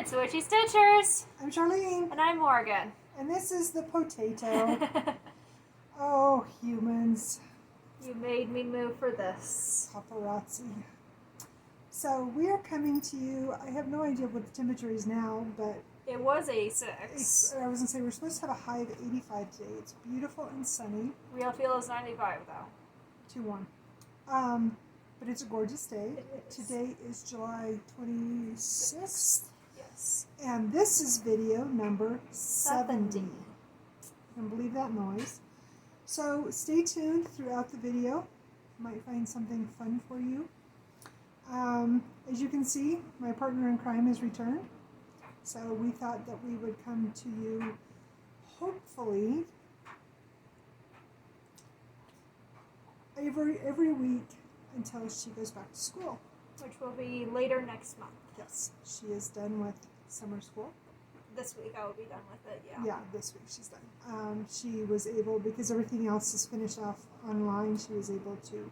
It's Witchy Stitches! I'm Charlene. And I'm Morgan. And this is the potato. Oh, humans. You made me move for this. Paparazzi. So we are coming to you. I have no idea what the temperature is now, but it was 86. I was going to say we're supposed to have a high of 85 today. It's beautiful and sunny. Real feel is 95 though. 2-1. But it's a gorgeous day. Is. Today is July 26th. Yes. And this is video number 70. 70. You can believe that noise. So stay tuned throughout the video. You might find something fun for you. As you can see, my partner in crime has returned. So we thought that we would come to you hopefully every week until she goes back to school. Which will be later next month. Yes, she is done with summer school. This week I will be done with it, yeah. Yeah, this week she's done. She was able, because everything else is finished off online, she was able to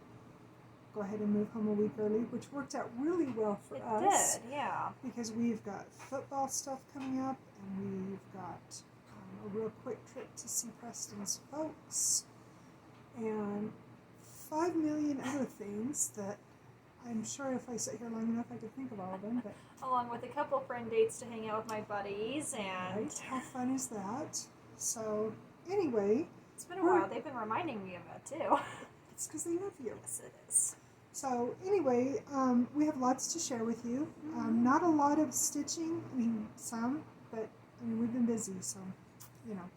go ahead and move home a week early, which worked out really well for us. It did, yeah. Because we've got football stuff coming up, and we've got a real quick trip to see Preston's folks, and 5 million other things that I'm sure if I sit here long enough I could think of all of them. But along with a couple friend dates to hang out with my buddies, and right, how fun is that? So anyway, it's been a while. They've been reminding me of it too. It's because they love you. Yes, it is. So anyway, we have lots to share with you. Not a lot of stitching. I mean, some, but I mean we've been busy, so you know.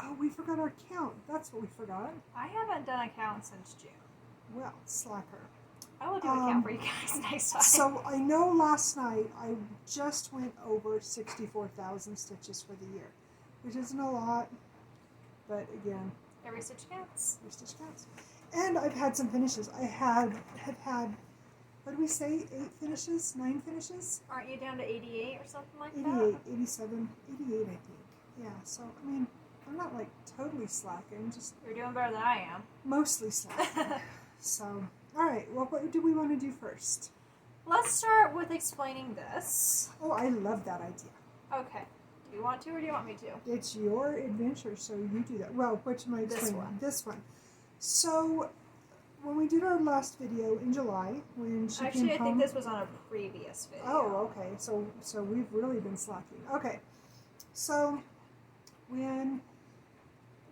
Oh, we forgot our count. That's what we forgot. I haven't done a count since June. Well, slacker. I will do a count for you guys next time. So I know last night I just went over 64,000 stitches for the year, which isn't a lot, but again, every stitch counts. every stitch counts. And I've had some finishes. I have had, what do we say, 8 finishes, 9 finishes? Aren't you down to 88 or something like 88, that? 87, 88 I think. Yeah, so I mean, I'm not like totally slacking, just You're doing better than I am. mostly slacking. So, all right, well, what do we want to do first? Let's start with explaining this. Oh, I love that idea. Okay. Do you want to or do you want me to? It's your adventure, so you do that. Well, which am I explaining? This one. So, when we did our last video in July, when she Actually, came I home... think this was on a previous video. Oh, okay. So we've really been slacking. Okay. So, when...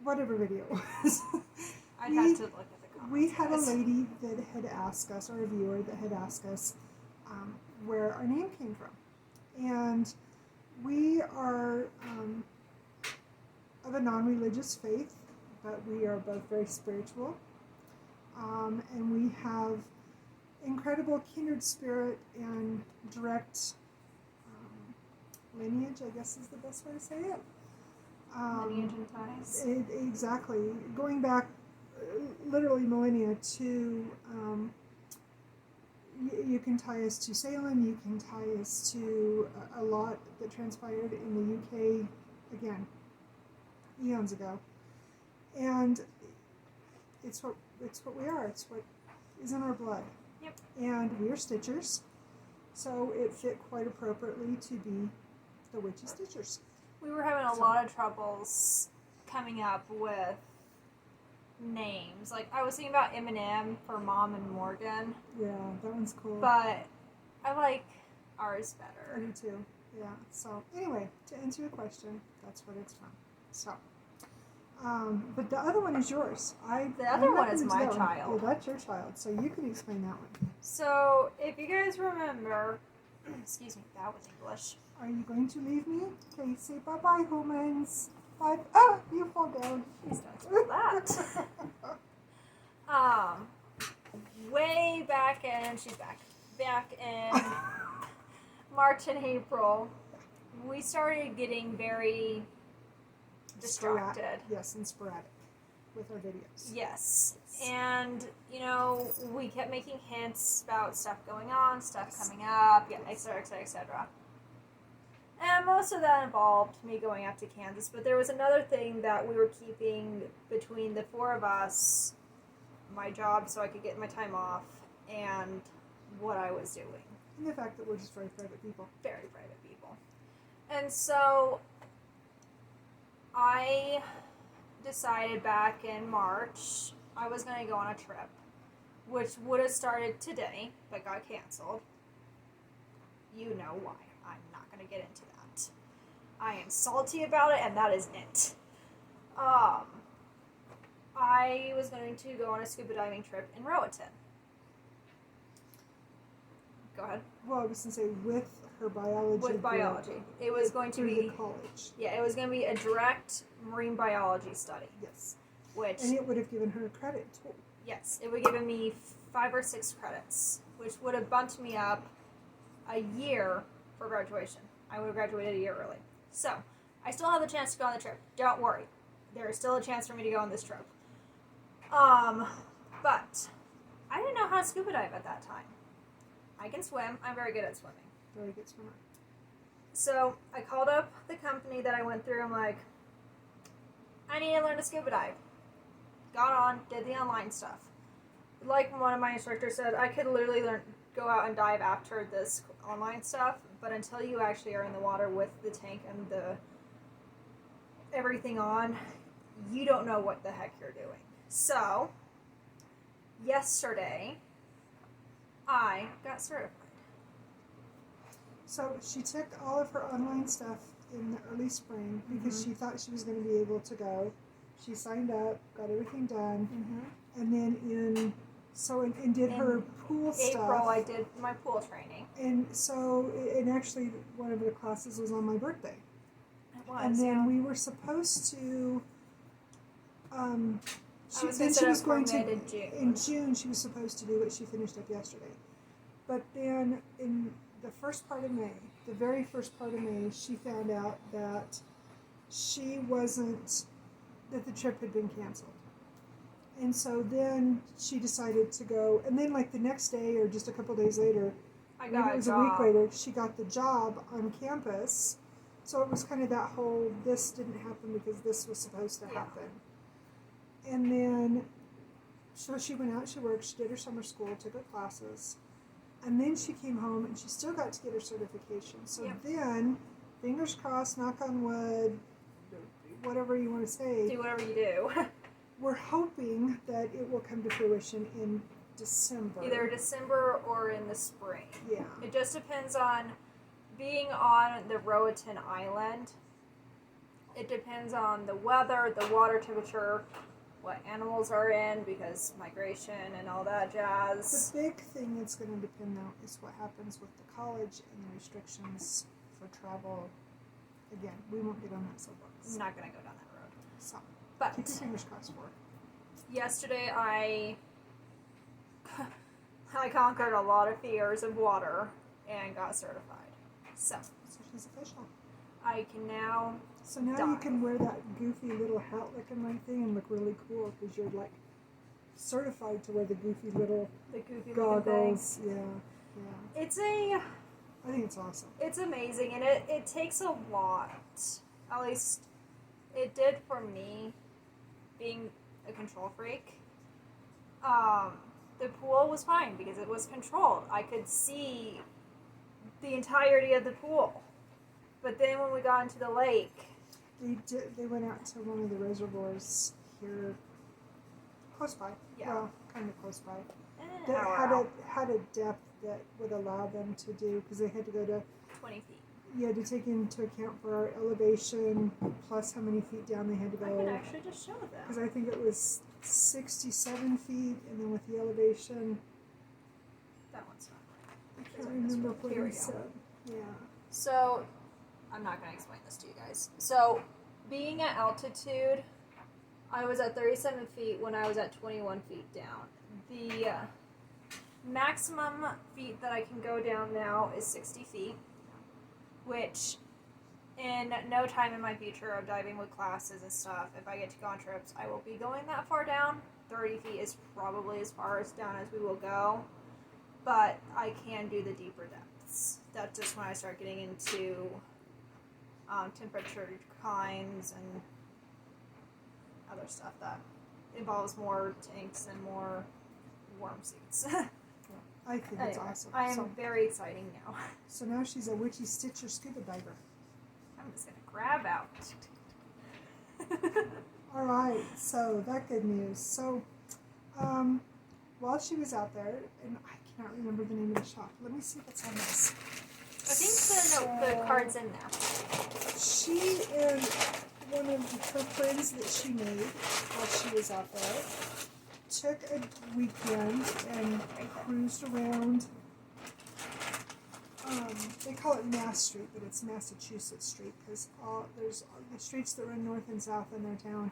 whatever video it was. I'd have to look at the comments. We had a lady that had asked us, or a viewer that had asked us, where our name came from. And we are of a non-religious faith, but we are both very spiritual. And we have incredible kindred spirit and direct lineage, I guess is the best way to say it. Lineage and ties. Exactly. Going back literally millennia to, you can tie us to Salem, you can tie us to a lot that transpired in the UK, again, eons ago. And it's what we are. It's what is in our blood. Yep. And we are Stitchers, so it fit quite appropriately to be the Witchy Stitchers. We were having a lot of troubles coming up with names. Like, I was thinking about Eminem for Mom and Morgan. Yeah, that one's cool. But I like ours better. I do too. Yeah. So anyway, to answer your question, that's what it's from. So, but the other one is yours. The other one is my child. Well, that's your child, so you can explain that one. So, if you guys remember, excuse me, that was English. Are you going to leave me? Okay, say bye-bye, humans. Bye. Ah, you fall down. Please don't do that. Way back in, she's back in March and April, we started getting very distracted. Yes, and sporadic with our videos. Yes. And, you know, we kept making hints about stuff going on, stuff coming up, etc., etc., etc. And most of that involved me going out to Kansas, but there was another thing that we were keeping between the 4 of us, my job so I could get my time off, and what I was doing. And the fact that we're just very private people. Very private people. And so I decided back in March I was going to go on a trip, which would have started today, but got canceled. You know why. I'm not going to get into that. I am salty about it, and that is it. I was going to go on a scuba diving trip in Roatan. Go ahead. Well, I was going to say with her biology. With biology. It was going to through be the college. Yeah, it was going to be a direct marine biology study. Yes. Which, and it would have given her credit too. Yes, it would have given me 5 or 6 credits, which would have bumped me up a year for graduation. I would have graduated a year early. So, I still have the chance to go on the trip. Don't worry. There is still a chance for me to go on this trip. But I didn't know how to scuba dive at that time. I can swim. I'm very good at swimming. Very good swimmer. So I called up the company that I went through. I'm like, I need to learn to scuba dive. Got on, did the online stuff. Like one of my instructors said, I could literally go out and dive after this online stuff, but until you actually are in the water with the tank and the everything on, you don't know what the heck you're doing. So, yesterday, I got certified. So she took all of her online stuff in the early spring because she thought she was going to be able to go. She signed up, got everything done, and then and did her pool stuff. April, I did my pool training. And so, and actually, one of the classes was on my birthday. It was, and then we were supposed to. In June, she was supposed to do what she finished up yesterday. But then in the first part of May, the very first part of May, she found out that that the trip had been canceled. And so then she decided to go, and then like the next day or just a couple days later, maybe it was a week later, she got the job on campus. So it was kind of that whole, this didn't happen because this was supposed to happen. And then, so she went out, she worked, she did her summer school, took her classes, and then she came home and she still got to get her certification. So then, fingers crossed, knock on wood, whatever you want to say. Do whatever you do. We're hoping that it will come to fruition in December. Either December or in the spring. Yeah. It just depends on being on the Roatan Island. It depends on the weather, the water temperature, what animals are in, because migration and all that jazz. The big thing that's going to depend, though, is what happens with the college and the restrictions for travel. Again, we won't get on that soapbox. I'm not going to go down that road. So, but keep your fingers crossed for it. Yesterday, I conquered a lot of fears of water and got certified. So she's official. I can now. So now you can wear that goofy little hat-looking like thing and look really cool because you're like certified to wear the goofy little goggles. Yeah. It's I think it's awesome. It's amazing, and it takes a lot. At least it did for me, being a control freak. The pool was fine because it was controlled. I could see the entirety of the pool. But then when we got into the lake, they went out to one of the reservoirs here, close by. Yeah. Well, kind of close by. That had a depth that would allow them to do, because they had to go to 20 feet. Yeah, to take into account for our elevation plus how many feet down they had to go. I can actually just show them. Because I think it was 67 feet, and then with the elevation, that one's not right. I can't remember what he said. Yeah. So, I'm not going to explain this to you guys. So, being at altitude, I was at 37 feet when I was at 21 feet down. The maximum feet that I can go down now is 60 feet, which in no time in my future of diving with classes and stuff, if I get to go on trips, I will be going that far down. 30 feet is probably as far as down as we will go, but I can do the deeper depths. That's just when I start getting into temperature kinds and other stuff that involves more tanks and more warm seats. I think it's awesome. I am very exciting now. So now she's a Witchy Stitches scuba diver. I'm just gonna grab out. All right, so that good news. So, while she was out there, and I cannot remember the name of the shop. Let me see what's on this. I think the card's in there. She and one of her friends that she made while she was out there took a weekend and cruised around. They call it Mass Street, but it's Massachusetts Street because there's the streets that run north and south in their town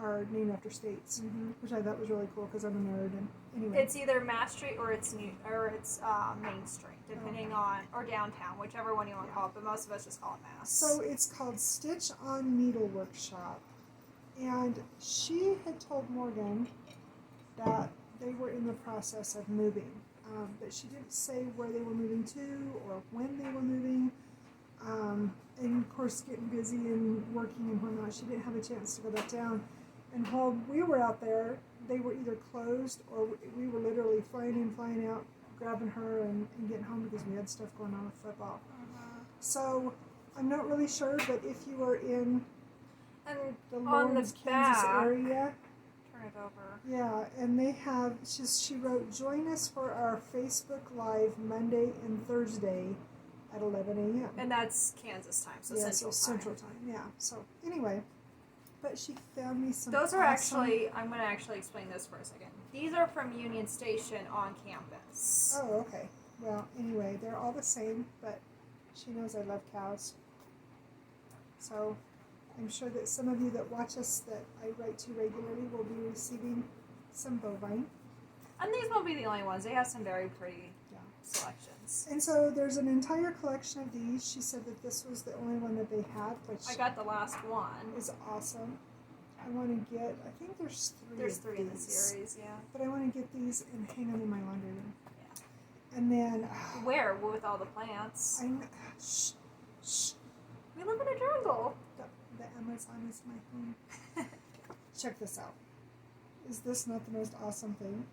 are named after states, which I thought was really cool because I'm a nerd. And anyway, It's either Mass Street or it's Main Street, depending on, or downtown, whichever one you want to call it. But most of us just call it Mass. so it's called Stitch on Needle Workshop, and she had told Morgan that they were in the process of moving. But she didn't say where they were moving to or when they were moving. And of course, getting busy and working and whatnot, she didn't have a chance to go back down. And while we were out there, they were either closed or we were literally flying in, flying out, grabbing her and getting home because we had stuff going on with football. So I'm not really sure, but if you are in and the on Lawrence, the Kansas back, area, turn it over. yeah, and they have, she wrote, join us for our Facebook Live Monday and Thursday at 11 a.m. And that's Kansas time, so Central Time, yeah. So anyway, but she found me some Those are awesome, actually, I'm going to actually explain those for a second. These are from Union Station on campus. Oh, okay. Well, anyway, they're all the same, but she knows I love cows. So I'm sure that some of you that watch us that I write to regularly will be receiving some bovine. And these won't be the only ones. They have some very pretty selections. And so there's an entire collection of these. She said that this was the only one that they had, which I got the last one. is awesome. I want to get, I think there's three. There's of three in the these, series, yeah. but I want to get these and hang them in my laundry room. Yeah. And then Where? With all the plants. shh. We live in a jungle. The Amazon is my home. Check this out. Is this not the most awesome thing?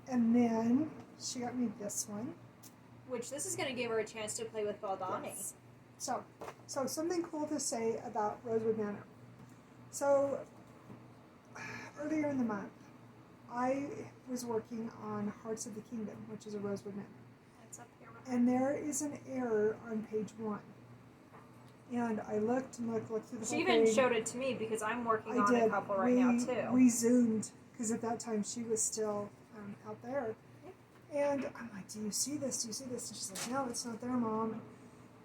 And then she got me this one. Which this is going to give her a chance to play with Baldani. Yes. So something cool to say about Rosewood Manor. So earlier in the month, I was working on Hearts of the Kingdom, which is a Rosewood Manor. It's up here. And there is an error on page 1. And I looked and looked through the whole She even thing. showed it to me because I'm working I on did. a couple right now too. We zoomed because at that time she was still out there. And I'm like, do you see this? Do you see this? And she's like, no, it's not there, Mom.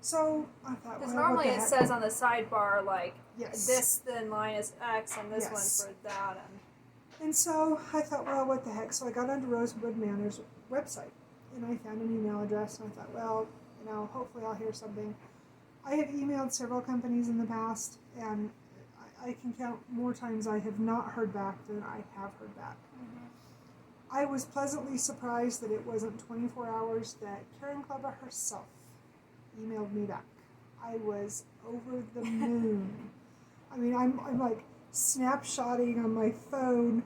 So I thought, Because well, normally what the it heck? says on the sidebar, like, Yes. this then line is X and this Yes. one's for that. And so I thought, well, what the heck? So I got onto Rosewood Manor's website and I found an email address and I thought, well, hopefully I'll hear something. I have emailed several companies in the past and I can count more times I have not heard back than I have heard back. I was pleasantly surprised that it wasn't 24 hours that Karen Kleba herself emailed me back. I was over the moon. I mean, I'm like snapshotting on my phone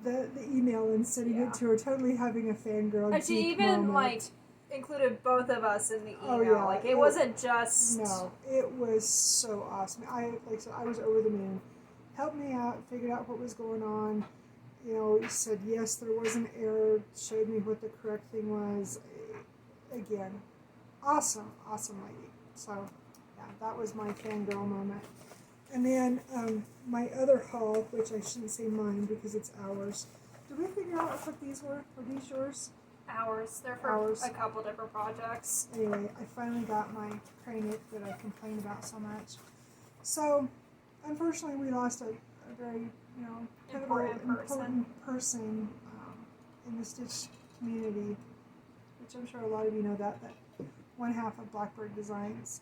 the email and sending it to her, totally having a fangirl And she geek even, moment. included both of us in the email. Oh, yeah. Like, it wasn't just... No, it was so awesome. Like I said, I was over the moon. Helped me out, figured out what was going on. He said, yes, there was an error, showed me what the correct thing was. Again, awesome lady. So, yeah, that was my fangirl moment. And then my other haul, which I shouldn't say mine because it's ours. Did we figure out what these were? Were these yours? Ours. They're for Ours. a couple different projects. Anyway, I finally got my crane that I complained about so much. So, unfortunately, we lost a very, pivotal, important person in the Stitch community, which I'm sure a lot of you know that one half of Blackbird Designs.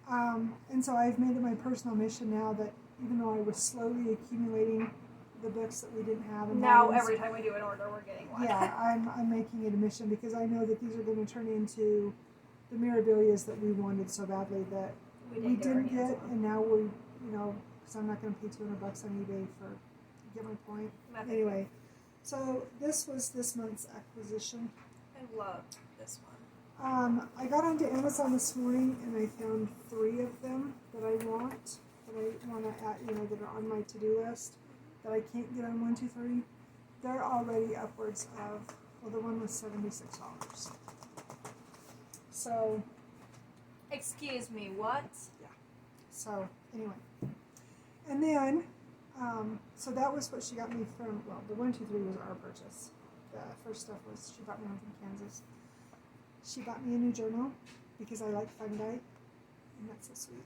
And so I've made it my personal mission now that even though I was slowly accumulating the books that we didn't have, and Now, every time we do an order, we're getting one. yeah, I'm making it a mission because I know that these are going to turn into the Mirabilias that we wanted so badly that we didn't get, and now we, because I'm not going to pay $200 on eBay for, get my point. Nothing. Anyway, So this was this month's acquisition. I love this one. I got onto Amazon this morning and I found 3 of them that I want to add, that are on my to-do list that I can't get on 123. They're already upwards of, well, the one was $76. So, Excuse me, what? so anyway. And then, so that was what she got me from, well, the 123 was our purchase. The first stuff was, she bought me one from Kansas. She bought me a new journal because I like fungi, and that's so sweet.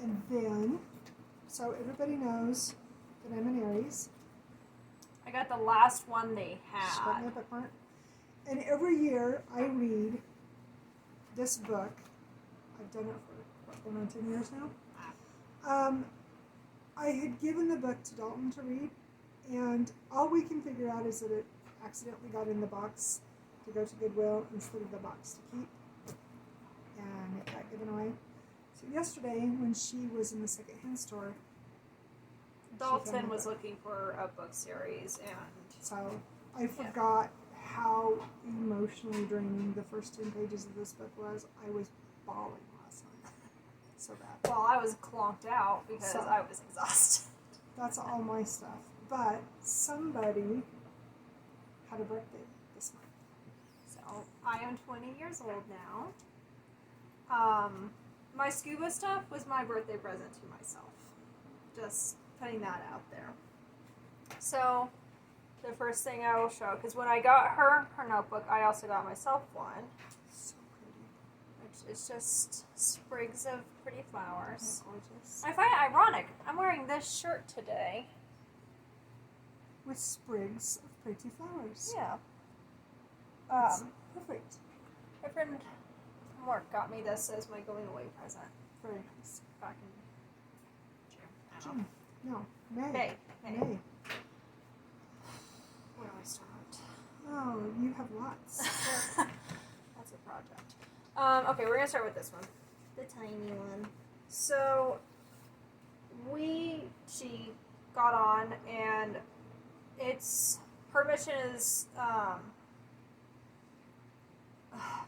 And then, so everybody knows that I'm an Aries. I got the last one they She got me had. a bookmark. And every year I read this book. I've done it for, going on 10 years now. I had given the book to Dalton to read, and all we can figure out is that it accidentally got in the box to go to Goodwill instead of the box to keep, and it got given away. So yesterday, when she was in the secondhand store, Dalton was looking for a book series, and so I forgot how emotionally draining the first 10 pages of this book was. I was bawling last night. So bad. well, I was clonked out because I was exhausted. That's all my stuff. But somebody had a birthday this month. So I am 20 years old now. My scuba stuff was my birthday present to myself. Just putting that out there. So the first thing I will show, because when I got her notebook, I also got myself one. So pretty. Which is just sprigs of pretty flowers. Gorgeous. I find it ironic. I'm wearing this shirt today. With sprigs of pretty flowers. Yeah. That's perfect. My friend from work got me this as my going away present Very nice. back in June. I don't know. June. No. May. May. May. Where do I start? Oh, you have lots. That's a project. Okay, we're gonna start with this one, the tiny one. So she got on, and her mission is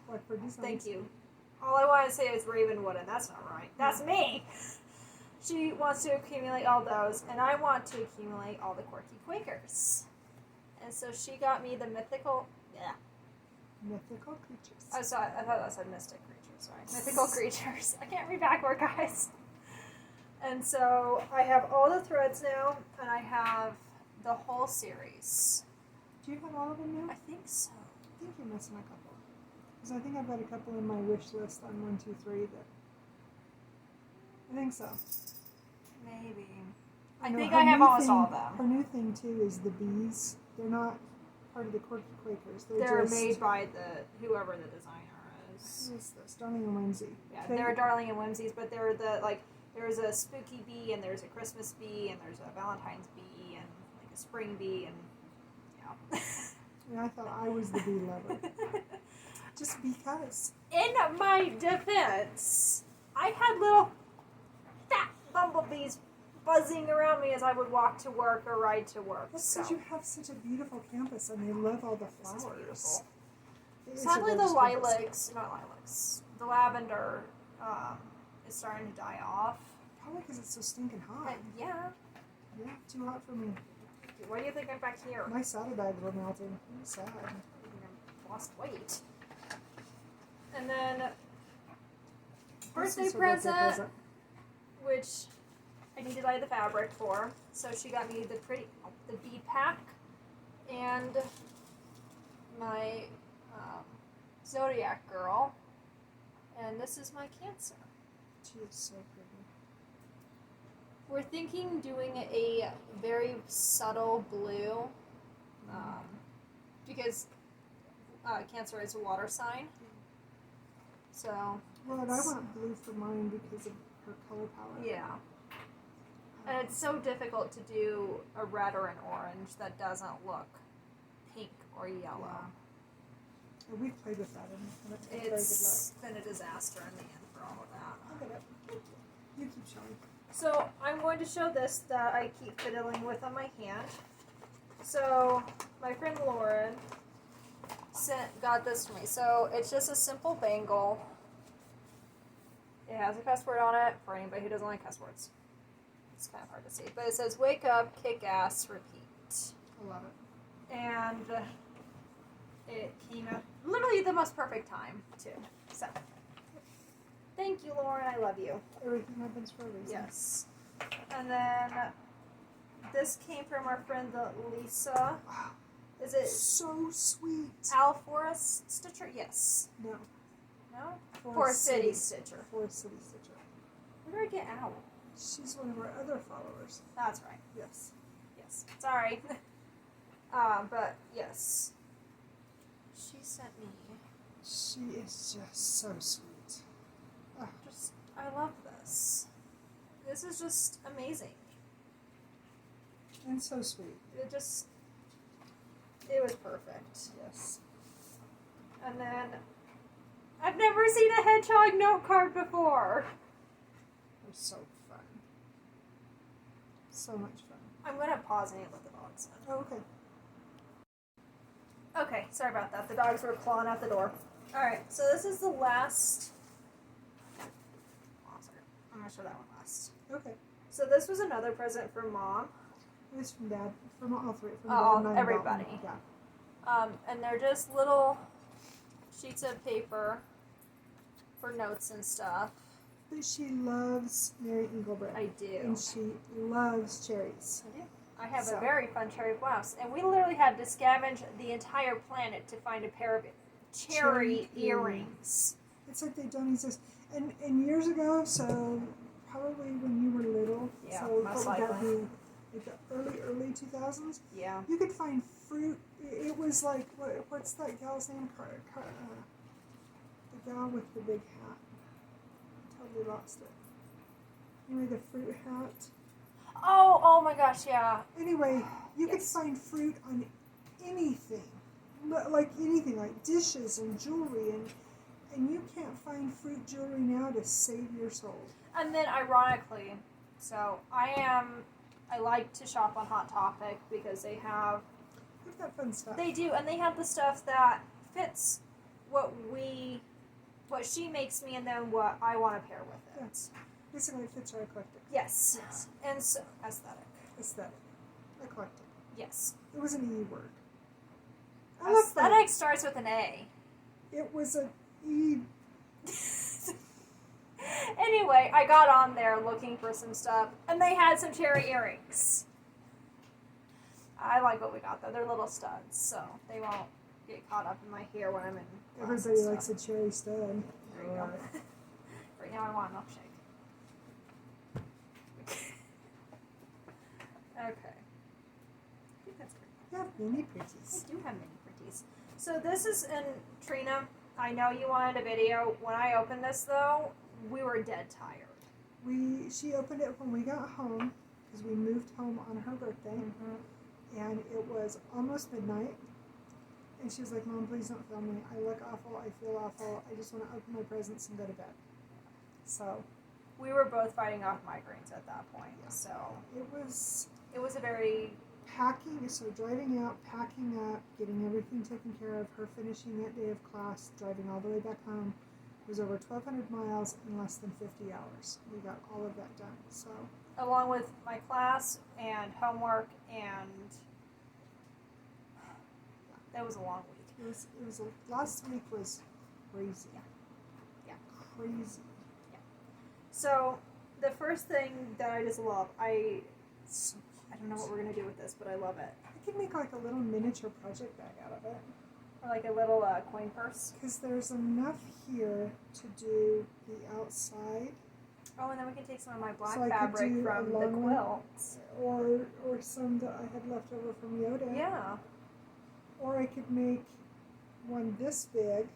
Like for designs. thank you. All I want to say is Ravenwood, and that's not right. That's me. She wants to accumulate all those, and I want to accumulate all the quirky Quakers. And so she got me the mythical. Yeah. Mythical creatures. I thought that said mystic creatures. Sorry, mythical creatures. I can't read backward, guys. And so I have all the threads now, and I have the whole series. Do you have all of them now? I think so. I think you're missing a couple. Because I think I've got a couple in my wish list on 123 that. I think so. Maybe. I I know think her I have new almost thing- all of them. Her new thing too is the bees. They're not part of the quirky Quakers. They're just, made by whoever the designer is. What is this? Darling and Whimsy. Yeah, They- they're darling and whimsies, but they're there's a spooky bee, and there's a Christmas bee, and there's a Valentine's bee, and like a spring bee, and yeah. And I thought I was the bee lover. Just because. In my defense, I had little fat bumblebees buzzing around me as I would walk to work or ride to work. That's because you have such a beautiful campus and they love all the This is flowers. beautiful. It is a Sadly, the gorgeous campus. the lavender is starting to die off. Probably because it's so stinking hot. Yeah. Yeah, too hot for me. Why do you think I'm back here? My saddlebags were melting. I'm sad. I lost weight. And then This birthday is her present, which I need to dye the fabric for. So she got me the bead pack and my zodiac girl, and this is my Cancer. She is so pretty. We're thinking doing a very subtle blue, because Cancer is a water sign. So. Well, and I want blue for mine because of her color palette. Yeah. And it's so difficult to do a red or an orange that doesn't look pink or yellow. And we've played with that and it's very good luck. It's been a disaster in the end for all of that. I'll get it. Thank you. You keep showing. So I'm going to show this that I keep fiddling with on my hand. So my friend Lauren got this for me. So it's just a simple bangle. It has a cuss word on it for anybody who doesn't like cuss words. It's kind of hard to see, but it says "Wake up, kick ass, repeat." I love it. And it came at literally the most perfect time too. So thank you, Lauren. I love you. Everything happens for a reason. Yes. And then this came from our friend Lisa. Is it So sweet. Al Forest Stitcher? Yes. No. No? Forest City Stitcher. Forest City Stitcher. Where did I get Al? She's one of our other followers. That's right. Yes. Yes. Sorry. But yes. She sent me. She is just so sweet. I love this. This is just amazing. And so sweet. It was perfect. Yes. And then, I've never seen a hedgehog note card before. It was so fun. So much fun. I'm gonna pause and let the dogs in. Oh, okay. Okay, sorry about that. The dogs were clawing out the door. Alright, so this is the last. Oh, sorry. I'm gonna show that one last. Okay. So this was another present from Mom. It was from Dad. From all three. From Oh, Dad and I everybody. and Yeah. And they're just little sheets of paper for notes and stuff. But she loves Mary Engelbrecht. I do. And she loves cherries. I have So. a very fun cherry blouse, and we literally had to scavenge the entire planet to find a pair of cherry earrings. It's like they don't exist. And years ago, so probably when you were little, Yeah, so most what would that likely. be? Like the early 2000s, Yeah. you could find fruit. It was like, what's that gal's name? The gal with the big hat. Totally lost it. Anyway, the fruit hat. Oh my gosh, yeah. Anyway, you could Yes. find fruit on anything, like anything, like dishes and jewelry, and you can't find fruit jewelry now to save your soul. And then, ironically, so I like to shop on Hot Topic because they have, They've got fun stuff. they do, and they have the stuff that fits what she makes me, and then what I want to pair with it. Yes. Basically, it fits our eclectic. Yes. Yes. And so, aesthetic. Aesthetic. Eclectic. Yes. It was an E word. I love that. Aesthetic starts with an A. It was an E. Anyway, I got on there looking for some stuff, and they had some cherry earrings. I like what we got though. They're little studs, so they won't get caught up in my hair when I'm in class and Everybody stuff. likes a cherry stud. There you go. Right now I want a milkshake. Okay. I think that's pretty Yeah, mini I pretties. do have mini pretties. So this is, and Trina, I know you wanted a video. When I opened this though, we were dead tired. She opened it when we got home because we moved home on her birthday, and it was almost midnight. And she was like, "Mom, please don't film me. I look awful. I feel awful. I just want to open my presents and go to bed." So We were both fighting off migraines at that point. Yeah. So it was a very, packing. So driving out, packing up, getting everything taken care of. Her finishing that day of class, driving all the way back home. It was over 1,200 miles in less than 50 hours. We got all of that done. So along with my class and homework, and that was a long week. it was last week was crazy. Yeah. Crazy. So the first thing that I just love, I don't know what we're gonna do with this, but I love it. I could make like a little miniature project bag out of it. Or like a little coin purse. Because there's enough here to do the outside, Oh, and then we can take some of my black So I could fabric do a from the long one. quilts. or some that I had left over from Yoda. Yeah. Or I could make one this big,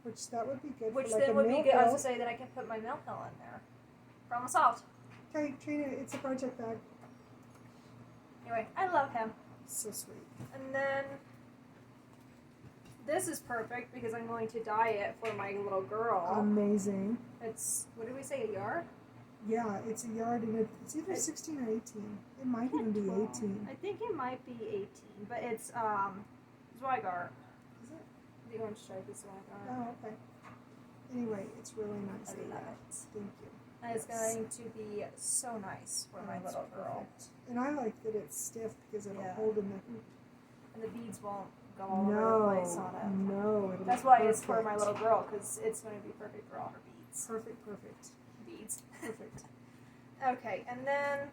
which that would be good. Which for like then a would be mill good. I was hill. gonna say that I can put my mill hill in there. Problem solved. Okay, Trina, it's a project bag. Anyway, I love him. So sweet. And then this is perfect because I'm going to dye it for my little girl. Amazing. It's, what did we say, a yard? Yeah, it's a yard, and it's either 16 or 18. It might even be 18. I think it might be 18, but it's Zweigart. Is it? The orange stripe is Zweigart. Oh, okay. Anyway, it's really nice. I love it. Thank you. And it's going to be so nice for my little girl. Perfect. And I like that it's stiff because it'll Yeah. hold in the hoop. And the beads won't go all over the place on it. No. That's why it's for my little girl, because it's going to be perfect for all her beads. Perfect. Beads. Perfect. Okay, and then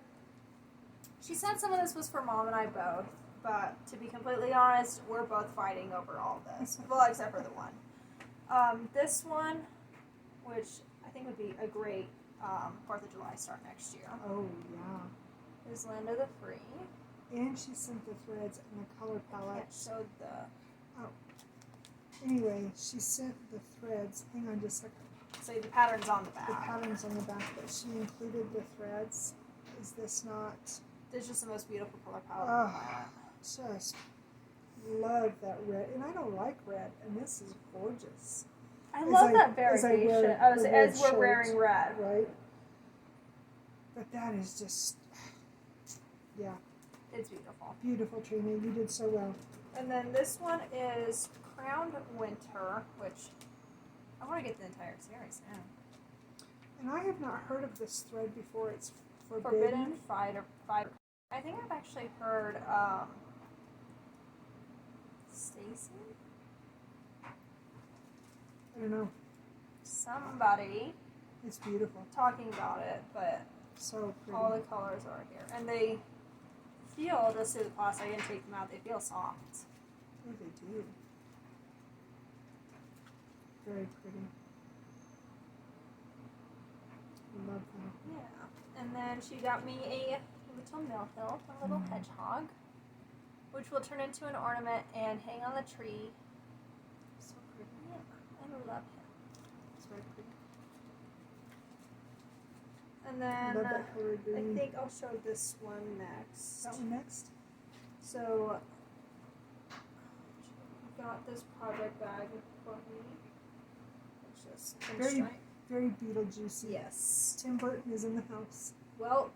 she said some of this was for Mom and I both, but to be completely honest, we're both fighting over all this. Well, except for the one. This one, which I think would be a great 4th of July start next year, Oh, yeah. is Land of the Free. And she sent the threads and the color I palette. can't show the... Anyway, she sent the threads. Hang on just a second. So the pattern's on the back. The pattern's on the back, but she included the threads. Is this not... It's just the most beautiful color palette. Oh, just love that red. And I don't like red, and this is gorgeous. I love that as I variation. wear As the red we're shirt, wearing red. Right? But that is just... Yeah. It's beautiful. Beautiful, Trina. You did so well. And then this one is Crowned Winter, which I want to get the entire series now. And I have not heard of this thread before. It's Forbidden Fighter. I think I've actually heard Stacy? I don't know. Somebody It's beautiful. talking about it, but So pretty. all the colors are here. And they feel, just through the plastic, I didn't take them out, they feel soft. Oh, they do. Very pretty. I love that. Yeah. And then she got me a little millhill, a little hedgehog, which will turn into an ornament and hang on the tree. So pretty. Yeah, I love him. It's very pretty. And I then love that color I green. think I'll show this one next. That one next? So she got this project bag for me. It's just Very, very Beetlejuicy. Yes. Tim Burton is in the house. Well,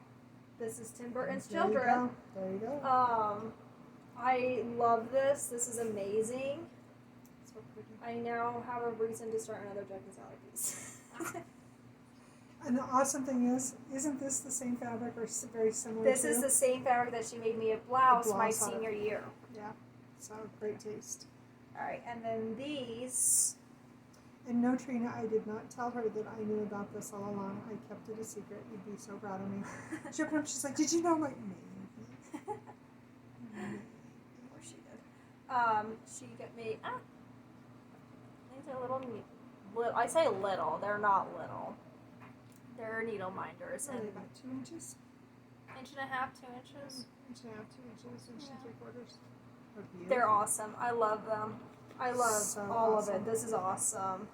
this is Tim Burton's There you children. go. There you go. I love this. This is amazing. So pretty. I now have a reason to start another Jack and Sally piece. And the awesome thing is, isn't this the same fabric or very similar This to? is the same fabric that she made me a blouse my blouse out of. senior year. Yeah. So great taste. Alright, and then these. And no, Trina, I did not tell her that I knew about this all along. I kept it a secret. You'd be so proud of me. She opened up, she's like, did you know? I'm like, maybe. Or she did. She got me. These are little. I say little. They're not little. They're needle minders. Are And they about 2 inches? 1.5 inches, 2 inches. Inch and a half, 2 inches, inch and 3/4. They're beautiful. They're awesome. I love them. I love So all awesome. of it. This is awesome.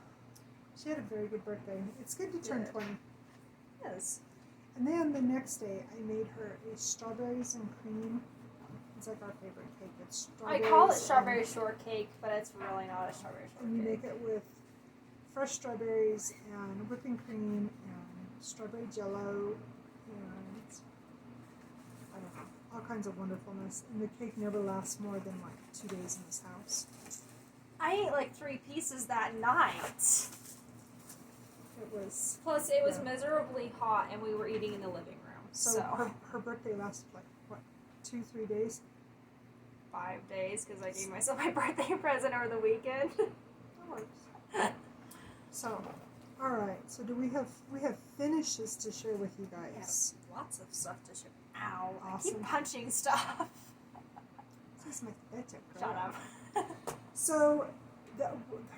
She had a very good birthday. It's good to turn Good. 20. Yes. And then the next day, I made her a strawberries and cream. It's like our favorite cake. It's I strawberries. call it strawberry shortcake, but it's really not a strawberry And you shortcake. make it with fresh strawberries and whipping cream and strawberry jello and I don't know, all kinds of wonderfulness. And the cake never lasts more than like 2 days in this house. I ate like 3 pieces that night. It was Plus, it was Yeah. miserably hot, and we were eating in the living room. so her birthday lasted like what, 2-3 days? 5 days, because I gave myself my birthday present over the weekend. That works. So, all right. So do we have finishes to share with you guys? Lots of stuff to share. Ow. I Awesome. keep punching stuff. This is my better. Shut up. So,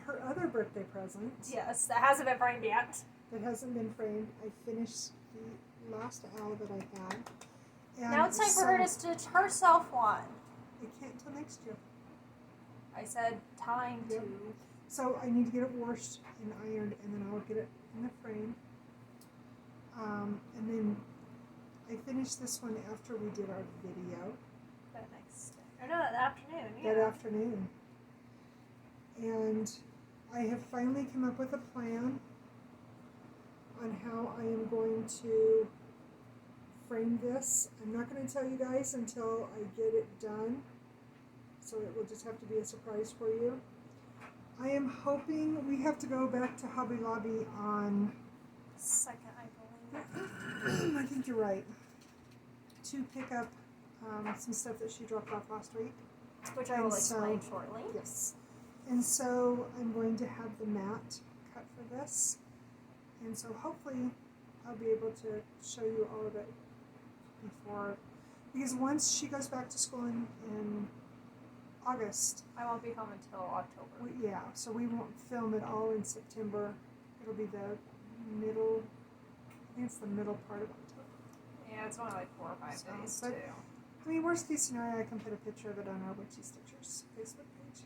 her other birthday present Yes, that hasn't been framed yet. that hasn't been framed. I finished the last owl that I had. And Now it's time for her to stitch herself one. I can't till next year. I said time Yep. to. So I need to get it washed and ironed, and then I'll get it in the frame. And then I finished this one after we did our video That next day. Or no, that afternoon. Yeah. that afternoon. And I have finally come up with a plan. on how I am going to frame this. I'm not going to tell you guys until I get it done, so it will just have to be a surprise for you. I am hoping we have to go back to Hobby Lobby on Second, I believe. I think you're right, to pick up some stuff that she dropped off last week. Which I will explain shortly. Yes. And so I'm going to have the mat cut for this. And so hopefully I'll be able to show you all of it before, because once she goes back to school in August. I won't be home until October. So we won't film it all in September. It'll be the middle, I think it's the middle part of October. Yeah, it's only like 4 or 5 days, but, too. I mean, worst case scenario, I can put a picture of it on our Witchy Stitches Facebook page.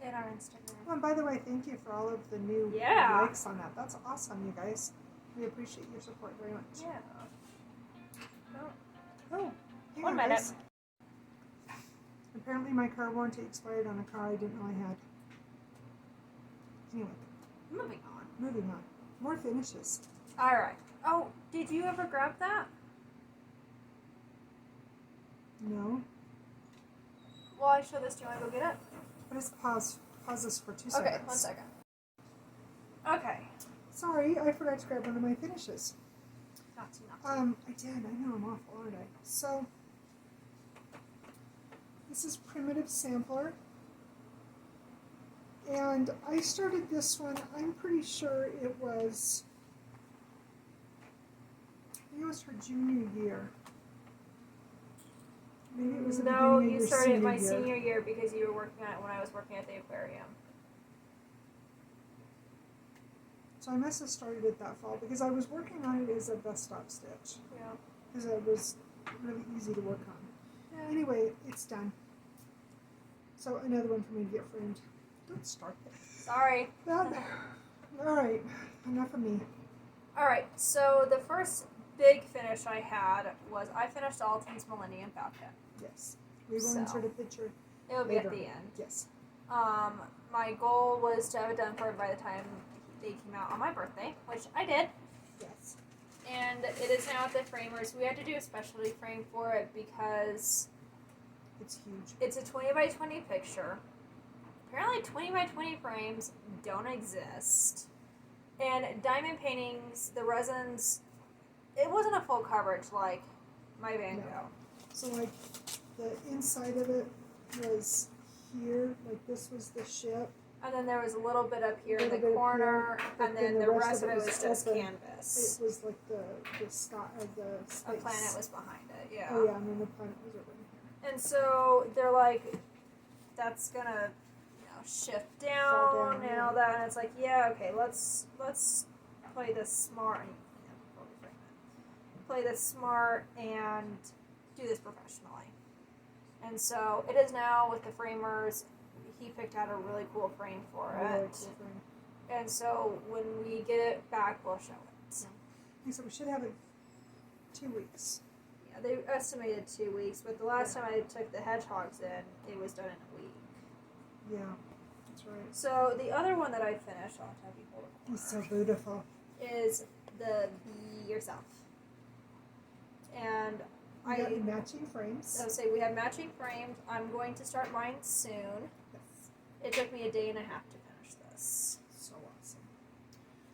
And our Instagram. Oh, and by the way, thank you for all of the new likes on that. That's awesome, you guys. We appreciate your support very much. Yeah. Oh, hang 1 on, minute. guys. Apparently my car warranty expired on a car I didn't know I had. Anyway, moving on. More finishes. Alright. Oh, did you ever grab that? No. Well, I show this. Do you want to go get it? But it's pause this for 2 seconds. Okay, 1 second. Okay. Sorry, I forgot to grab one of my finishes. Not too. I did. I know I'm awful, aren't I? So, this is Primitive Sampler. And I started this one, I'm pretty sure it was her junior year. Maybe it was the No, beginning of you your started senior my year. senior year because you were working on it when I was working at the aquarium. So I must have started it that fall because I was working on it as a bus stop stitch. Yeah. Because it was really easy to work on. Yeah. Anyway, it's done. So another one for me to get framed. Don't start that. Sorry. Alright, enough of me. Alright, so the first big finish I had was I finished Alton's Millennium Falcon. Yes. We will So, insert a picture. It'll be later. at the end. Yes. My goal was to have it done for by the time they came out on my birthday, which I did. Yes. And it is now at the framers. We had to do a specialty frame for it because It's huge. it's a 20 by 20 picture. Apparently 20 by 20 frames don't exist. And diamond paintings, the resins, it wasn't a full coverage like my Van Gogh. No. So like the inside of it was here, like this was the ship. And then there was a little bit up here in Little the bit corner, here, but and then the rest of it was just open. canvas. It was like the sky or the space. A planet was behind it, yeah. Oh yeah, and then the planet was over here. And so they're like, that's gonna, shift Fall down down, and all that, and it's like, yeah, okay, let's play this smart. Before we frame it, play this smart and do this professionally. And so it is now with the framers. He picked out a really cool frame for Really it, cool frame. and so when we get it back, we'll show it. Okay, so we should have it 2 weeks. Yeah, they estimated 2 weeks, but the last time I took the hedgehogs in, it was done in a week. Yeah, that's right. So the other one that I finished, I'll have you hold it, It's so beautiful. is the Be Yourself. And We got matching frames. So say we have matching frames. I'm going to start mine soon. Yes. It took me a day and a half to finish this. So awesome.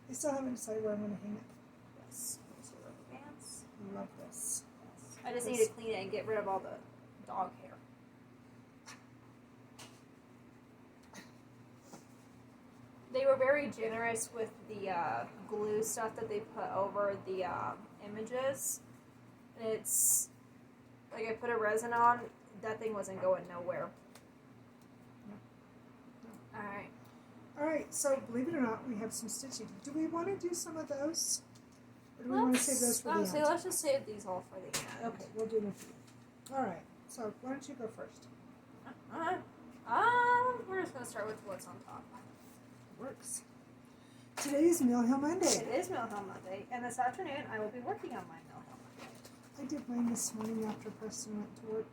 I still haven't decided where I'm going to hang it. Yes. Here's your rubber bands. Love this. I just need to clean it and get rid of all the dog hair. They were very generous with the glue stuff that they put over the images. And it's like I put a resin on, that thing wasn't going nowhere. No. Alright. Alright, so believe it or not, we have some stitching. Do we want to do some of those? Or do we want to save those for the end? Let's just save these all for the end. Okay, we'll do them for you. Alright, so why don't you go first? We're just going to start with what's on top. Works. Today is Mill Hill Monday. It is Mill Hill Monday, and this afternoon I will be working on my Mill Hill Monday. I did mine this morning after Preston went to work.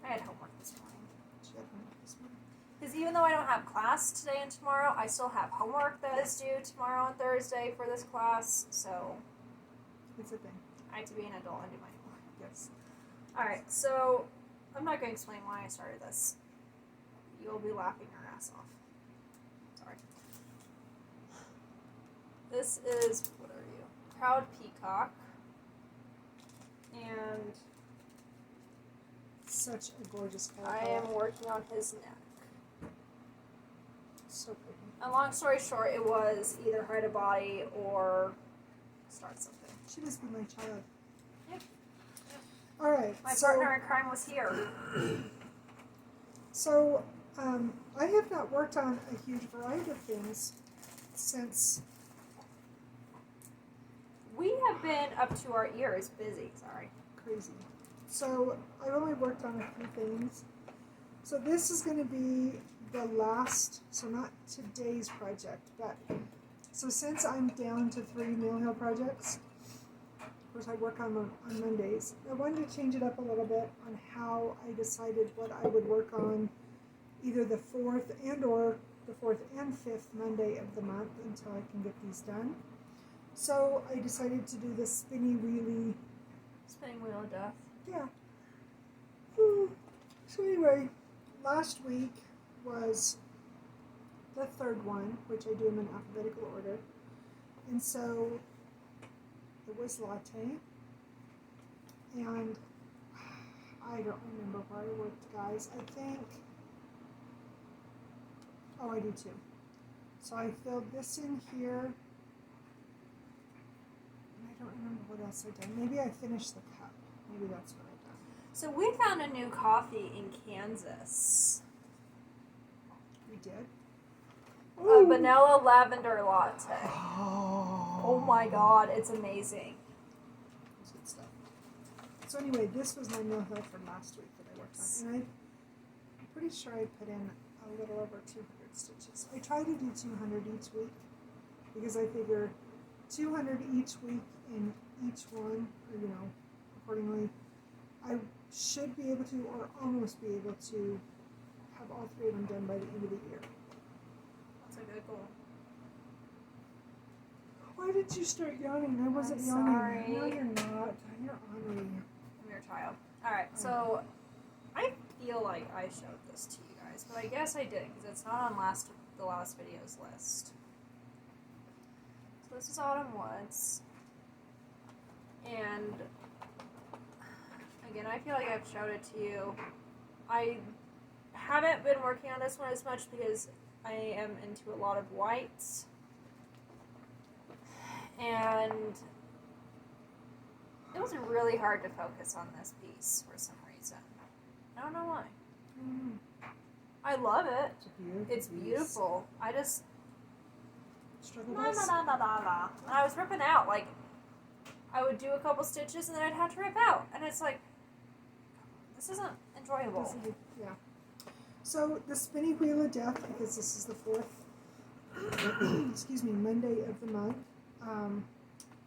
I had homework this morning. She had homework this morning. Because even though I don't have class today and tomorrow, I still have homework that is due tomorrow and Thursday for this class. So It's a thing. I have to be an adult and do my homework. Yes. Alright, so I'm not going to explain why I started this. You'll be laughing your ass off. Sorry. This is, what are you? Proud Peacock. And Such a gorgeous color. I am working on his neck. So pretty. And long story short, it was either hide a body or start something. She must be my child. Yeah. All right. My partner in crime was here. So, I have not worked on a huge variety of things since. We have been up to our ears busy. Sorry. Crazy. So, I've only worked on a few things. So, this is going to be the last, so not today's project, but so since I'm down to 3 Mill Hill projects, of course I work on Mondays, I wanted to change it up a little bit on how I decided what I would work on either the 4th and 5th Monday of the month until I can get these done. So I decided to do the spinny wheelie. Spinning wheel of death. Yeah. So anyway, last week was the 3rd one, which I do them in alphabetical order. And so it was latte. And I don't remember where I worked, guys. I think, oh, I do too. So I filled this in here. And I don't remember what else I did. Maybe I finished the cup. Maybe that's what I done. So we found a new coffee in Kansas. We did. A vanilla lavender latte. Oh, Oh my god, it's amazing. That's good stuff. So anyway, this was my Mill Hill for last week that I worked on. And I'm pretty sure I put in a little over 200 stitches. I try to do 200 each week because I figure 200 each week in each one, or, accordingly, I should be able to, or almost be able to, have all 3 of them done by the end of the year. That's a good goal. Why did you start yawning? I wasn't I'm yawning. sorry. No, you're not. You're honoring. I'm your child. Alright, so I feel like I showed this to you guys, but I guess I didn't because it's not on the last video's list. So this is Autumn Woods. And again, I feel like I've showed it to you. I haven't been working on this one as much because I am into a lot of whites. And it was really hard to focus on this piece for some reason. I don't know why. I love it. It's beautiful. I just Struggle and I was ripping out. Like, I would do a couple stitches and then I'd have to rip out. And it's like, this isn't enjoyable. Yeah. So the spinning wheel of death, because this is the 4th, excuse me, Monday of the month.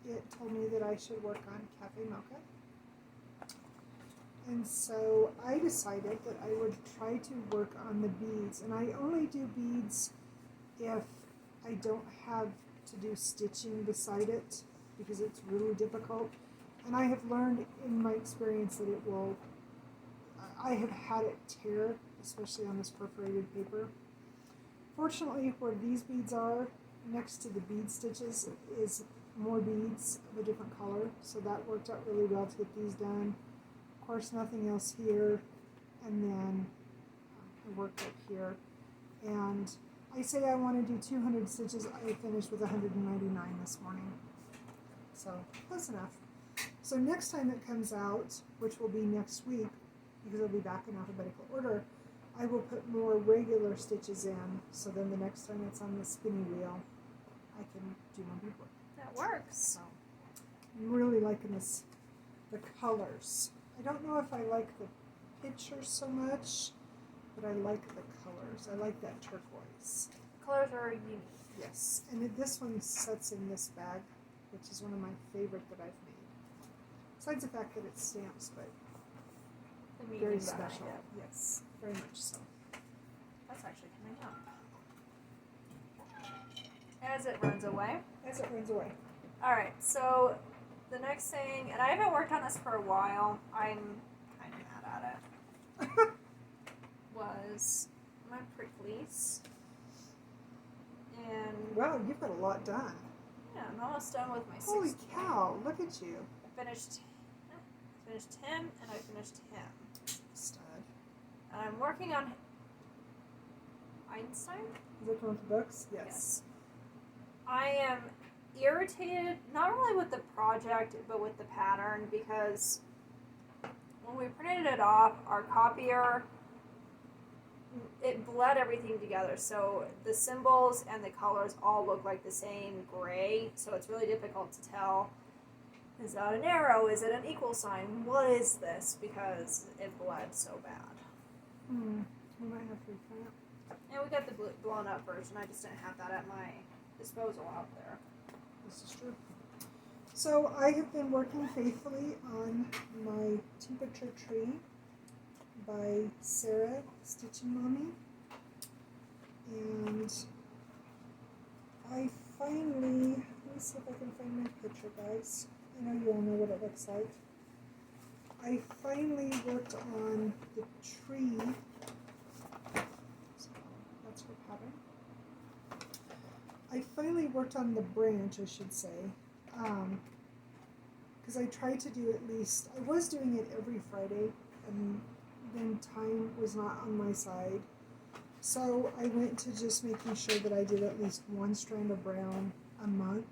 It told me that I should work on Cafe Mocha. And so I decided that I would try to work on the beads. And I only do beads if I don't have to do stitching beside it, because it's really difficult. And I have learned in my experience that it will, I have had it tear, especially on this perforated paper. Fortunately, where these beads are, next to the bead stitches is more beads of a different color, so that worked out really well to get these done. Of course, nothing else here, and then I worked up here. And I say I want to do 200 stitches. I finished with 199 this morning, so close enough. So next time it comes out, which will be next week, because it'll be back in alphabetical order, I will put more regular stitches in, so then the next time it's on the spinny wheel, I can do my beadwork. That works. So I'm really liking this, the colors. I don't know if I like the pictures so much, but I like the colors. I like that turquoise. Colors are unique. Yes, and this one sets in this bag, which is one of my favorite that I've made. Besides the fact that it stamps, but The meaning very behind special. it. Yes, very much so. That's actually As it runs away. as it runs away. Alright, so the next thing, and I haven't worked on this for a while, I'm kind of mad at it, was my pricklies. And Wow, you've got a lot done. yeah, I'm almost done with my Holy 16. cow, look at you. I finished him, and I finished him. Stud. And I'm working on Einstein? Is that from the books? Yes. I am irritated, not really with the project, but with the pattern, because when we printed it off, our copier, it bled everything together. So the symbols and the colors all look like the same gray, so it's really difficult to tell. Is that an arrow? Is it an equal sign? What is this? Because it bled so bad. We might have to reprint it. And we got the blown up version. I just didn't have that at my disposal out there. This is true. So I have been working faithfully on my temperature tree by Sarah Stitching Mommy. And I finally, let me see if I can find my picture, guys. I know you all know what it looks like. I finally worked on the tree. So that's her pattern. I finally worked on the branch, I should say. Because I tried to do at least, I was doing it every Friday, and then time was not on my side. So I went to just making sure that I did at least one strand of brown a month,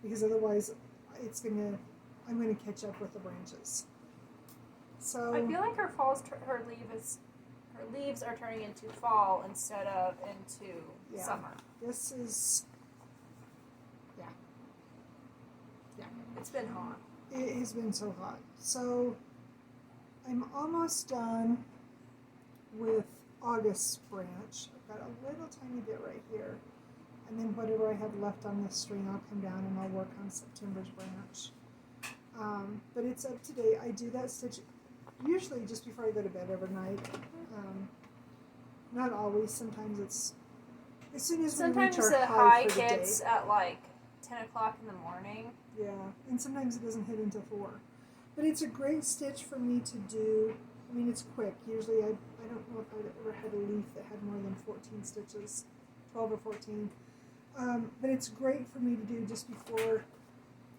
because otherwise I'm gonna catch up with the branches. So I feel like her leaves are turning into fall instead of into summer. This is, It's been hot. it has been so hot. So I'm almost done with August's branch. I've got a little tiny bit right here. And then whatever I have left on this string, I'll come down and I'll work on September's branch. But it's up to date. I do that stitch usually just before I go to bed every night. Not always. Sometimes it's as soon as Sometimes we reach our the high high for the hits day. at like 10 o'clock in the morning. Yeah, and sometimes it doesn't hit until 4. But it's a great stitch for me to do. I mean, it's quick. Usually I don't know if I've ever had a leaf that had more than 14 stitches, 12 or 14. But it's great for me to do just before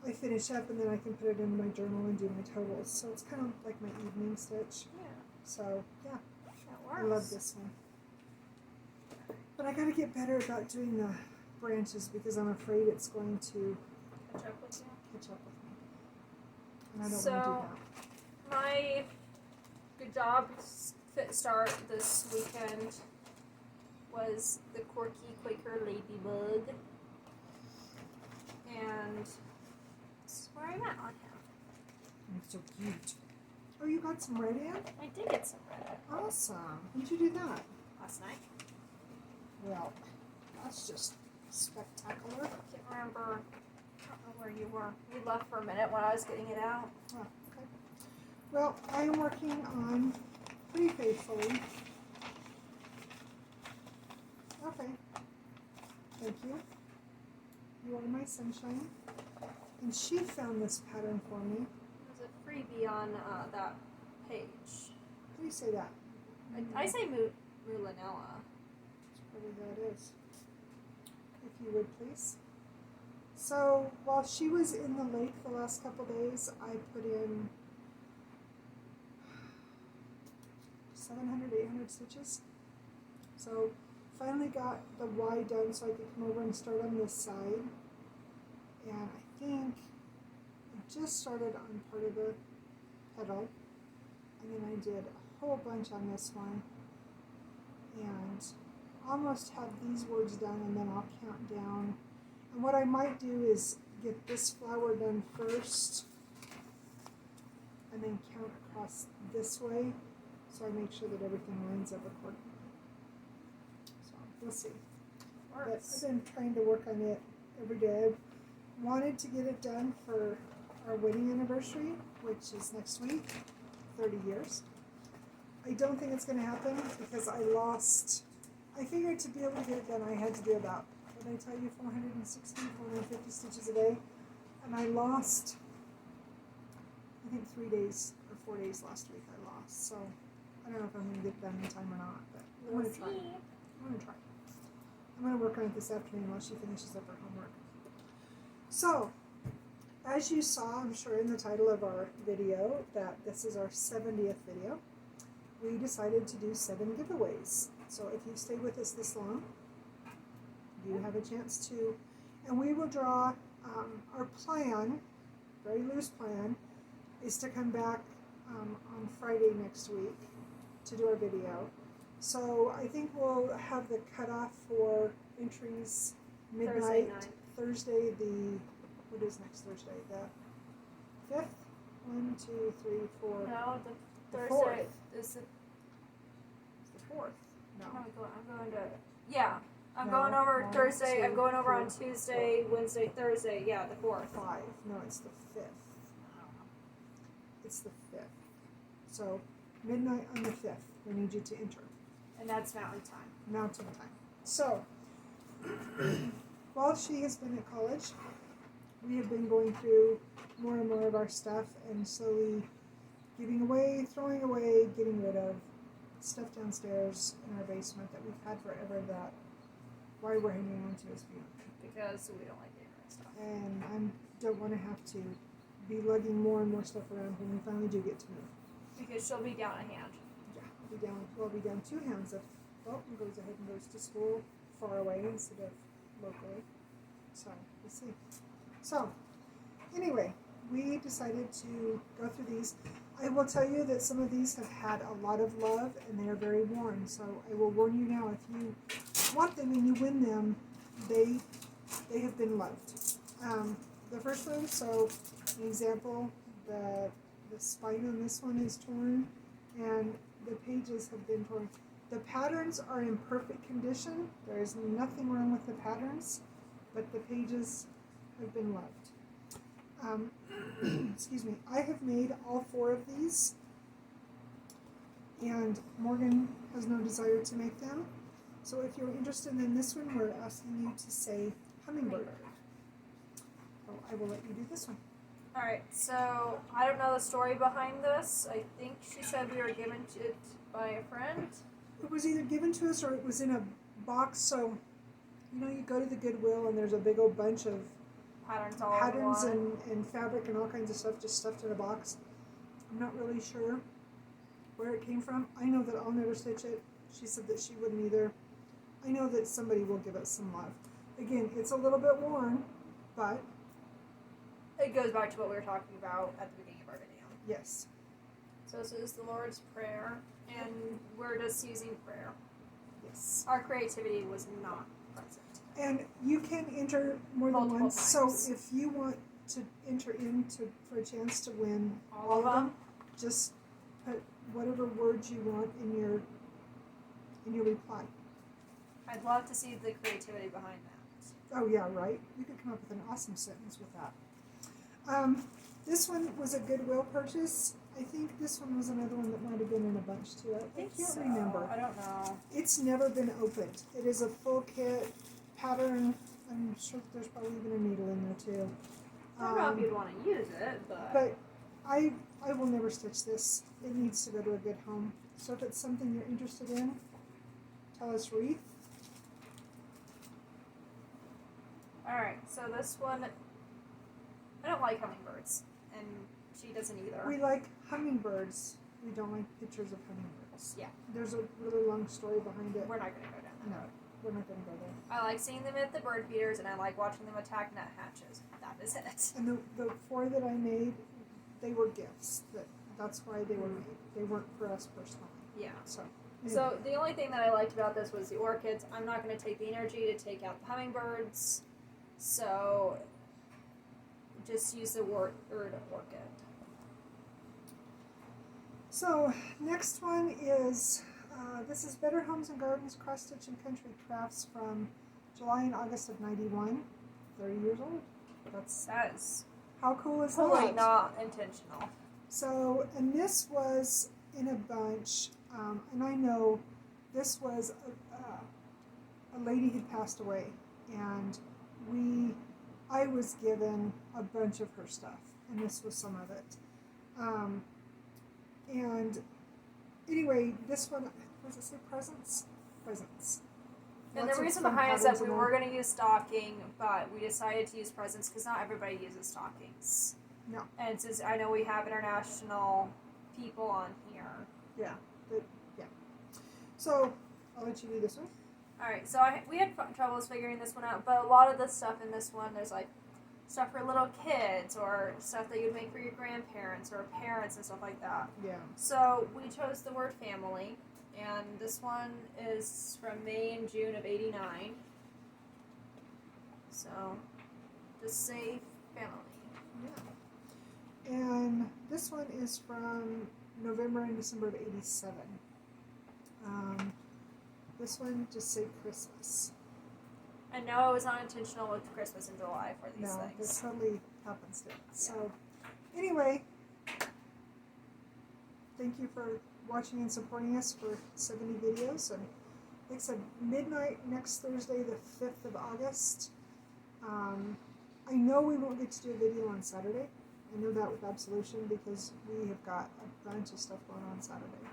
I finish up, and then I can put it in my journal and do my totals. So it's kind of like my evening stitch. Yeah. So, yeah, That works. I love this one. But I got to get better about doing the branches because I'm afraid it's going to Catch up with you. catch up with me. And I don't So- want to do that. My good job fit start this weekend was the Quirky Quaker Ladybug. And this is where I'm at on him. It's so cute. Oh, you got some red in? I did get some red Awesome. When did you do that? last night. Well, that's just spectacular. Can't remember. I don't know where you were. You left for a minute when I was getting it out. Oh, okay. Well, I am working on pretty faithfully. Okay. Thank you. You are my sunshine. And she found this pattern for me. There's a freebie on that page. How do you say that? I say Mulanella. That's probably how it is. If you would, please. So, while she was in the lake the last couple days, I put in 700, 800 stitches. So, finally got the Y done so I could come over and start on this side. And I think I just started on part of the petal. And then I did a whole bunch on this one. And almost have these words done, and then I'll count down. And what I might do is get this flower done first and then count across this way so I make sure that everything lines up accordingly. So we'll see. But I've been trying to work on it every day. I wanted to get it done for our wedding anniversary, which is next week, 30 years. I don't think it's going to happen because I figured to be able to get it done, I had to do about did I tell you 460, 450 stitches a day? And I lost, I think 3 days or 4 days last week I lost. So I don't know if I'm going to get it done in time or not, but I'm going to try. I'm going to try. I'm going to work on it this afternoon while she finishes up her homework. So, as you saw, I'm sure in the title of our video, that this is our 70th video, we decided to do 7 giveaways. So if you stay with us this long, you have a chance to, and we will draw, our plan, very loose plan, is to come back on Friday next week to do our video. So I think we'll have the cutoff for entries midnight, Thursday what is next Thursday? The 5th? 1, 2, 3, 4. No, the Thursday 4th. is the. It's the 4th. No. I'm going to. Yeah. I'm No, going over 1, Thursday. 2, I'm going over on 3, Tuesday, Wednesday, Thursday. Yeah, the 4th. 5. No, it's the 5th. It's the 5th. So, midnight on the 5th. We need you to enter. And that's Mountain Time. Mountain time. So, while she has been at college, we have been going through more and more of our stuff and slowly giving away, throwing away, getting rid of stuff downstairs in our basement that we've had forever that why we're hanging on to is beyond. Because we don't like getting rid of stuff. And I don't want to have to be lugging more and more stuff around when we finally do get to move. Because she'll be down a hand. Yeah, we'll be down 2 hands if Dalton goes ahead and goes to school far away instead of locally. So, we'll see. So, anyway, we decided to go through these. I will tell you that some of these have had a lot of love and they are very worn. So, I will warn you now, if you want them and you win them, they have been loved. The first one, so an example, the spine on this one is torn and the pages have been torn. The patterns are in perfect condition. There is nothing wrong with the patterns, but the pages have been loved. Excuse me. I have made all 4 of these, and Morgan has no desire to make them. So if you're interested in this one, we're asking you to say hummingbird. So I will let you do this one. Alright, so I don't know the story behind this. I think she said we were given it by a friend. It was either given to us or it was in a box. So, you know, you go to the Goodwill and there's a big old bunch of Patterns and fabric and all kinds of stuff just stuffed in a box. I'm not really sure where it came from. I know that I'll never stitch it. She said that she wouldn't either. I know that somebody will give it some love. Again, it's a little bit worn, but it goes back to what we were talking about at the beginning of our video. yes. So this is the Lord's Prayer, and we're just using prayer. Yes. Our creativity was not present. And you can enter more than Multiple once. So times. if you want to enter for a chance to win All of them? just put whatever words you want in your reply. I'd love to see the creativity behind that. Oh yeah, right. You could come up with an awesome sentence with that. This one was a Goodwill purchase. I think this one was another one that might have been in a bunch too. I can't remember. I don't know. It's never been opened. It is a full kit pattern. I'm sure there's probably even a needle in there too. I don't know if you'd want to use it, But I will never stitch this. It needs to go to a good home. So if it's something you're interested in, tell us, Wreath. Alright, so this one, I don't like hummingbirds, and she doesn't either. We like hummingbirds. We don't like pictures of hummingbirds. Yeah. There's a really long story behind it. We're not going to go down that No, road. we're not going to go there. I like seeing them at the bird feeders, and I like watching them attack nuthatches. That is it. And the 4 that I made, they were gifts. That's why they were made. They weren't for us personally. Yeah. So The only thing that I liked about this was the orchids. I'm not going to take the energy to take out the hummingbirds, so just use the word orchid. So next one is, this is Better Homes and Gardens Cross Stitch and Country Crafts from July and August of '91. 30 years old. That is How cool is totally that? not intentional. So, and this was in a bunch, and I know this was a lady had passed away and I was given a bunch of her stuff, and this was some of it. And anyway, this one, was it say presents? Presents. And Lots the of reason fun behind it is patterns that we in were there. going to use stocking, but we decided to use presents because not everybody uses stockings. No. And since I know we have international people on here. Yeah. So I'll let you do this one. Alright, so we had troubles figuring this one out, but a lot of the stuff in this one, there's like stuff for little kids or stuff that you'd make for your grandparents or parents and stuff like that. Yeah. So we chose the word family, and this one is from May and June of '89. So just say family. Yeah. And this one is from November and December of '87. This one just say Christmas. And no, it was not intentional with Christmas in July for these No, things. this totally happens. So, anyway, thank you for watching and supporting us for 70 videos. And like I said, midnight next Thursday, the 5th of August. I know we won't get to do a video on Saturday. I know that with Absolution because we have got a bunch of stuff going on Saturday.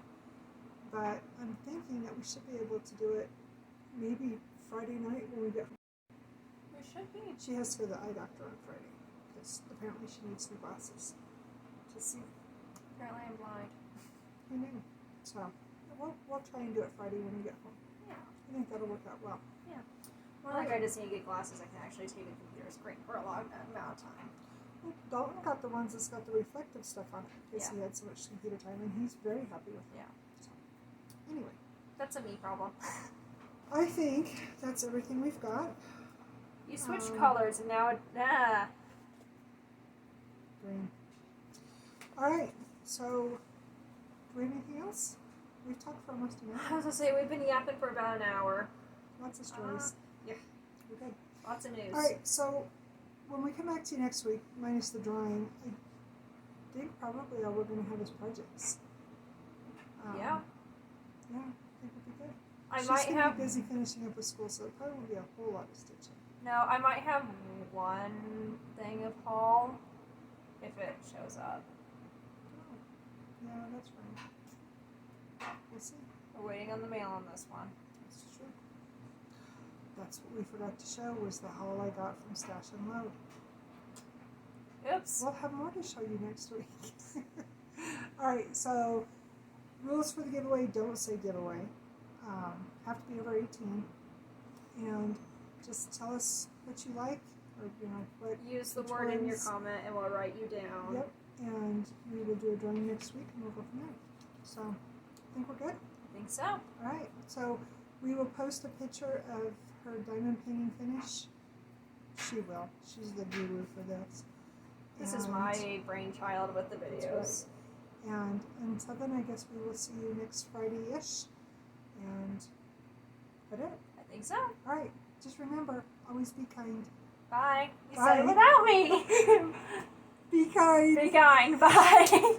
But I'm thinking that we should be able to do it maybe Friday night when we get home. We should be. She has to go to the eye doctor on Friday because apparently she needs new glasses to see. Apparently I'm blind. I know. So we'll try and do it Friday when we get home. Yeah. I think that'll work out well. Well, like I just need to get glasses. I can actually take a computer screen for a long amount of time. Well, Dalton got the ones that's got the reflective stuff on it because Yeah. he had so much computer time and he's very happy with it. Yeah. So, anyway, That's a me problem. I think that's everything we've got. You switched colors and now Green. All right. So, do we have anything else? We've talked for almost an I hour. was gonna say we've been yapping for about an hour. Lots of stories. Yeah. We're good. Lots of news. All right, so when we come back to you next week, minus the drawing, I think probably all we're going to have is projects. Yeah. Yeah, I think it'll be good. I She's might gonna have be busy finishing up with school, so it probably won't be a whole lot of stitching. no. I might have one thing of haul if it shows up. Oh, yeah, that's right. We'll see. We're waiting on the mail on this one. That's true. That's what we forgot to show was the haul I got from Stash and Load. Oops. We'll have more to show you next week. All right, so rules for the giveaway, don't say giveaway. Have to be over 18. And just tell us what you like, or what. Use the which word in your ones. comment and we'll write you down. Yep, and we will do a drawing next week and we'll go from there. So, I think we're good. I think so. All right, so we will post a picture of her diamond painting finish. She will. She's the guru for this. This is And- my brainchild with the videos. And until then, I guess we will see you next Friday-ish. And that it. I think so. All right, just remember, always be kind. Bye. You Bye. said it without me. Be kind. Be kind. Bye.